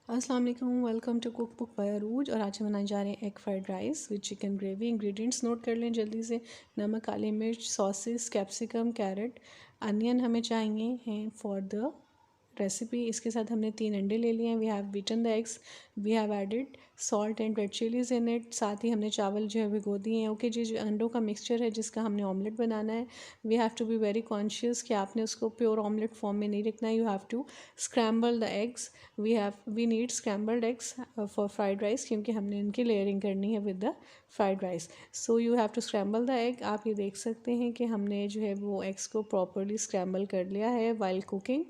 अस्सलाम वालेकुम, welcome to cook book by Arooj. और आज हम बनाने जा रहे हैं egg fried rice with chicken gravy. Ingredients note कर लें जल्दी से। नमक, काली मिर्च, सॉसेस, कैप्सिकम, कैरेट, अनियन हमें चाहिए हैं फॉर द रेसिपी। इसके साथ हमने 3 अंडे ले लिए हैं। We have beaten the eggs, we have added salt and red chillies in it. साथ ही हमने चावल जो है भिगो दिए हैं। ओके जी, जो अंडों का मिक्सचर है जिसका हमने ऑमलेट बनाना है, we have to be very conscious कि आपने उसको प्योर ऑमलेट फॉर्म में नहीं रखना है। You have to scramble the eggs. We need scrambled eggs for fried rice, क्योंकि हमने इनकी लेयरिंग करनी है with the fried rice. So you have to scramble the egg. आप ये देख सकते हैं कि हमने जो है वो एग्स को प्रॉपरली स्क्रैम्बल कर लिया है वाइल कुकिंग।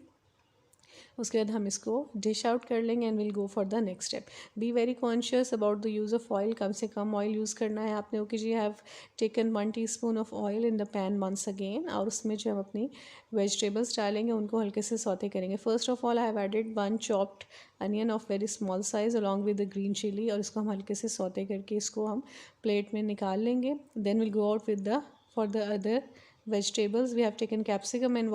उसके बाद हम इसको डिश आउट कर लेंगे and will go for the next step. Be very conscious about the use of oil. कम से कम ऑयल यूज़ करना है आपने। ओके जी, have taken 1 teaspoon of oil in the pan once again. और उसमें जो हम अपनी वेजिटेबल्स डालेंगे उनको हल्के से सौते करेंगे। First of all I have added 1 chopped onion of very small size along with the green chilli. और इसको हम हल्के से सौते करके इसको हम प्लेट में निकाल लेंगे। Then will go out with the for the other vegetables. We have taken capsicum and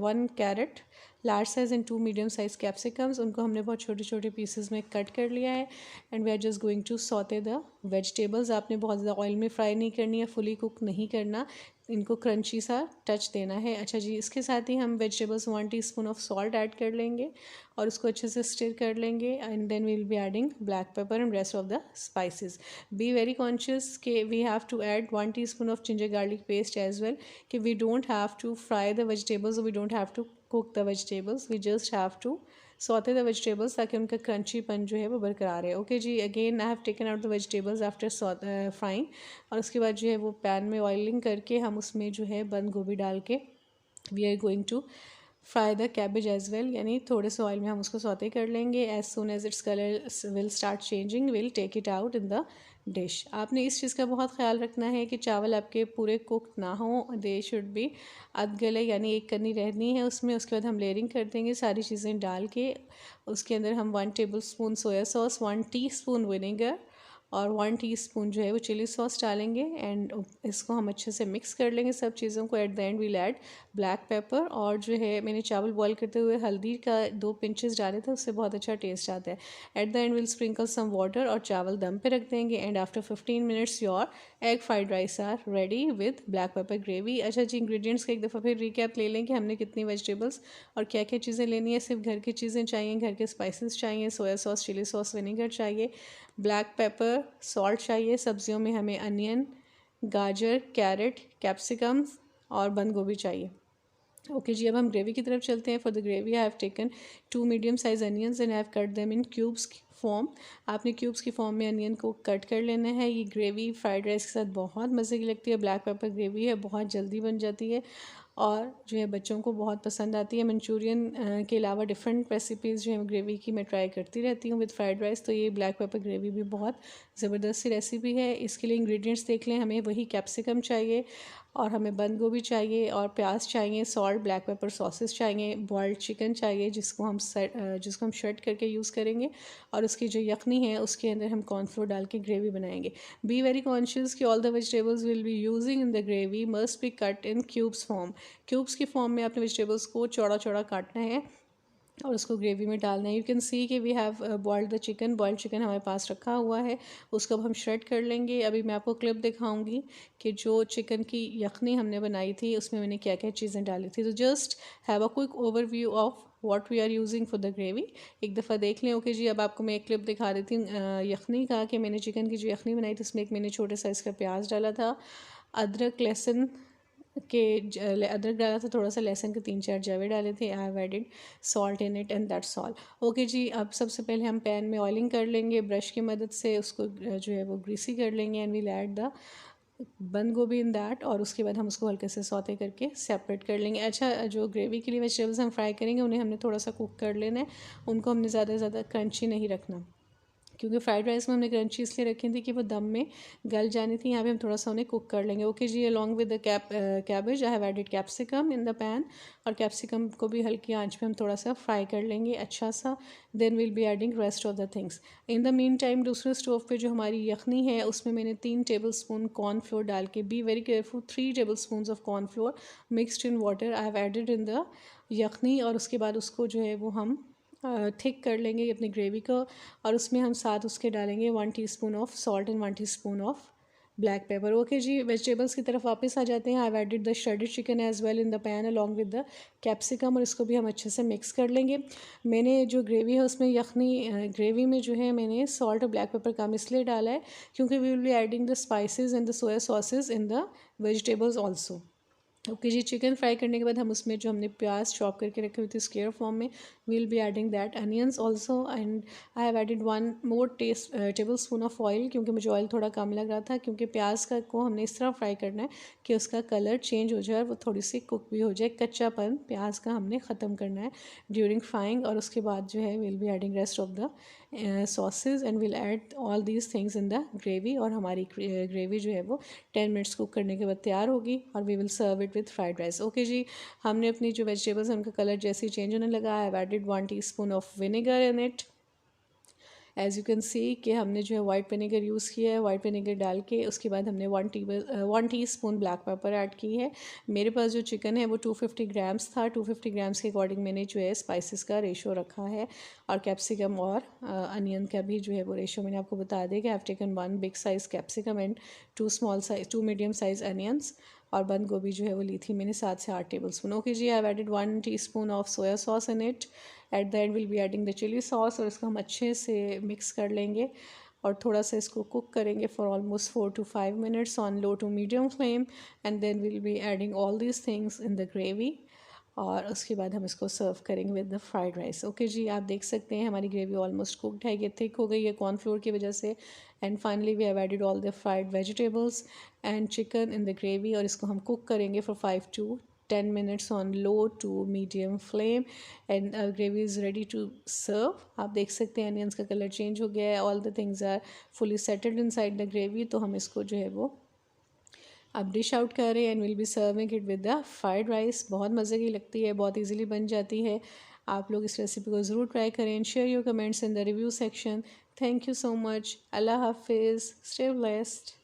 one carrot, large size and 2 medium size capsicums. उनको हमने बहुत छोटे छोटे पीसेस में कट कर लिया है। And we are just going to saute the vegetables. आपने बहुत ज़्यादा ऑयल में फ्राई नहीं करनी है, फुली कुक नहीं करना, इनको क्रंची सा टच देना है। अच्छा जी, इसके साथ ही हम vegetables 1 teaspoon of salt add कर लेंगे और उसको अच्छे से स्टिर कर लेंगे। And then we will be adding black pepper and rest of the spices. Be very conscious कि we have to add 1 teaspoon of ginger garlic paste as well, कि we don't have to fry the vegetables or we don't have to cook the vegetables, we just have to saute the vegetables ताकि उनका क्रंचीपन जो है वो बरकरार है। Okay ji, again I have taken out the vegetables after frying. और उसके बाद जो है वो पैन में ऑयलिंग करके हम उसमें जो है बंद गोभी डाल के we are going to fry the cabbage as well, यानी थोड़े से ऑयल में हम उसको सौते कर लेंगे। As soon as its colour will start changing will take it out in the dish. आपने इस चीज़ का बहुत ख्याल रखना है कि चावल आपके पूरे कुकड ना हो, दे शुड बी अध गले, यानी एक कन्नी रहनी है उसमें। उसके बाद हम लेयरिंग कर देंगे सारी चीज़ें डाल के। उसके अंदर हम 1 table spoon soya sauce, 1 teaspoon vinegar और 1 टीस्पून जो है वो चिली सॉस डालेंगे। एंड इसको हम अच्छे से मिक्स कर लेंगे सब चीज़ों को। At the end will add black pepper. और जो है मैंने चावल बॉईल करते हुए हल्दी का 2 पिंचेस डाले थे, उससे बहुत अच्छा टेस्ट आता है। At the end will sprinkle some water और चावल दम पे रख देंगे। And after 15 minutes your egg fried rice are ready with black pepper gravy. अच्छा जी, इंग्रेडिएंट्स का एक दफ़ा फिर रिकैप ले लें कि हमने कितनी वेजिटेबल्स और क्या क्या चीज़ें लेनी है। सिर्फ घर की चीज़ें चाहिए, घर के स्पाइसेस चाहिए, soya sauce, chilli sauce, vinegar चाहिए, ब्लैक पेपर, सॉल्ट चाहिए। सब्जियों में हमें अनियन, गाजर, कैरेट, कैप्सिकम्स और बंद गोभी चाहिए। ओके जी, अब हम ग्रेवी की तरफ चलते हैं। For the gravy I have taken 2 medium size onions and I have cut them in cubes form. आपने क्यूब्स की फॉर्म में अनियन को कट कर लेना है। ये ग्रेवी फ्राइड राइस के साथ बहुत मज़े की लगती है। ब्लैक पेपर ग्रेवी है, बहुत जल्दी बन जाती है और जो है बच्चों को बहुत पसंद आती है। मंचूरियन के अलावा डिफरेंट रेसिपीज़ जो है ग्रेवी की मैं ट्राई करती रहती हूँ विद फ्राइड राइस, तो ये ब्लैक पेपर ग्रेवी भी बहुत ज़बरदस्त सी रेसिपी है। इसके लिए इंग्रेडिएंट्स देख लें। हमें वही कैप्सिकम चाहिए और हमें बंद गोभी चाहिए और प्याज चाहिए, सॉल्ट, ब्लैक पेपर, सॉसेस चाहिए, बॉइल्ड चिकन चाहिए जिसको हम शर्ट करके यूज़ करेंगे। और उसकी जो यखनी है उसके अंदर हम कॉर्नफ्लोर डाल के ग्रेवी बनाएंगे। बी वेरी कॉन्शियस कि all the vegetables will be using in the gravy must be cut in cubes form. Cubes की फॉर्म में अपने वेजिटेबल्स को चौड़ा चौड़ा काटना है और उसको ग्रेवी में डालना है। यू कैन सी कि we have boiled the chicken. Boiled chicken हमारे पास रखा हुआ है, उसको अब हम श्रेड कर लेंगे। अभी मैं आपको क्लिप दिखाऊंगी कि जो चिकन की यखनी हमने बनाई थी उसमें मैंने क्या क्या चीज़ें डाली थी। तो just have a quick overview of what we are using for the gravy. एक दफ़ा देख लें। ओके जी, अब आपको मैं एक क्लिप दिखा देती हूँ यखनी का, कि मैंने चिकन की जो यखनी बनाई थी उसमें एक मैंने छोटे साइज़ का प्याज डाला था, अदरक लहसुन के अदरक डाला था, थोड़ा सा लहसुन के 3-4 जवे डाले थे। I have added salt in it and that's all. Okay जी, अब सबसे पहले हम पैन में ऑयलिंग कर लेंगे ब्रश की मदद से, उसको जो है वो ग्रीसी कर लेंगे। एंड वील ऐड द बंद गोभी इन दैट और उसके बाद हम उसको हल्के से सौते करके सेपरेट कर लेंगे। अच्छा, जो ग्रेवी के लिए वेजिटेबल्स हम फ्राई करेंगे उन्हें हमने थोड़ा सा कुक कर लेना है, उनको हमने ज़्यादा से ज़्यादा क्रंची नहीं रखना, क्योंकि फ्राइड राइस में हमने क्रंची इसलिए रखी थी कि वो दम में गल जानी थी। यहाँ पे हम थोड़ा सा उन्हें कुक कर लेंगे। Okay ji, along with the cabbage I have added capsicum in the pan. और कैप्सिकम को भी हल्की आंच पे हम थोड़ा सा फ्राई कर लेंगे अच्छा सा। Then will be adding rest of the things. In the mean time दूसरे स्टोव पे जो हमारी यखनी है उसमें मैंने 3 टेबल स्पून कॉर्नफ्लोर डाल के, be very careful, 3 table spoon of cornflour mixed in water I have added in the yakhni. और उसके बाद उसको जो है वो हम थिक कर लेंगे अपनी ग्रेवी को, और उसमें हम साथ उसके डालेंगे 1 teaspoon of salt and 1 teaspoon of black pepper. Okay ji, vegetables की तरफ वापस आ जाते हैं। I have added the shredded chicken as well in the pan along with the capsicum, और इसको भी हम अच्छे से मिक्स कर लेंगे। मैंने जो ग्रेवी है उसमें यखनी ग्रेवी में जो है मैंने सॉल्ट और ब्लैक पेपर कम इसलिए डाला है क्योंकि we will be adding the spices and the soya sauces in the vegetables also. Okay ji, chicken fry करने के बाद हम उसमें जो हमने प्याज चॉप करके रखे हुए थे स्क्वायर फॉर्म में, we will be adding that onions also, and I have added 1 more table spoon of oil, क्योंकि मुझे ऑयल थोड़ा कम लग रहा था, क्योंकि प्याज का को हमने इस तरह फ्राई करना है कि उसका कलर चेंज हो जाए और वो थोड़ी सी कुक भी हो जाए, कच्चापन प्याज का हमने ख़त्म करना है ड्यूरिंग फ्राइंग। और उसके बाद जो है will be adding rest of the sausage and will add all these things in the gravy, और हमारी ग्रेवी जो है वो 10 मिनट्स कुक करने के बाद तैयार होगी, और we will serve it with fried rice. Okay जी, हमने अपनी जो वेजिटेबल्स हैं उनका कलर जैसे ही चेंज होने लगा, I have added 1 teaspoon of vinegar in it. As you can see कि हमने जो है वाइट विनेगर यूज़ किया है। वाइट विनेगर डाल के उसके बाद हमने 1 टीस्पून ब्लैक पेपर ऐड की है। मेरे पास जो चिकन है वो 250 ग्राम्स था। 250 ग्राम्स के अकॉर्डिंग मैंने जो है स्पाइसेस का रेशो रखा है, और कैप्सिकम और अनियन का भी जो है वो रेशो मैंने आपको बता दिया कि आई have taken 1 big size capsicum and 2 medium size onions, और बंद गोभी जो है वो ली थी मैंने 7 से 8 tablespoon. Okay ji, I have added 1 teaspoon of soya sauce in it. At the end will be adding the chilli sauce, और इसको हम अच्छे से मिक्स कर लेंगे और थोड़ा सा इसको कुक करेंगे for almost 4 to 5 minutes on low to medium flame, and then will be adding all these things in the gravy, और उसके बाद हम इसको सर्व करेंगे with the fried rice. Okay जी, आप देख सकते हैं हमारी ग्रेवी ऑलमोस्ट कुकड है, ये थिक हो गई है कॉर्नफ्लोर की वजह से, and finally we have added all the fried vegetables and chicken in the gravy, और इसको हम कुक करेंगे for 5 to 10 minutes on low to medium flame, and our gravy is ready to serve। आप देख सकते हैं अनियंस का colour change हो गया है, all the things are fully settled inside the gravy. तो हम इसको जो है वो अब डिश आउट कर रहे हैं, and will B serving it with the fried rice. बहुत मज़े की लगती है, बहुत इजीली बन जाती है। आप लोग इस रेसिपी को ज़रूर ट्राई करें, and share your comments in the review section. Thank you so much. अल्लाह हाफिज़, स्टे ब्लेस्ड।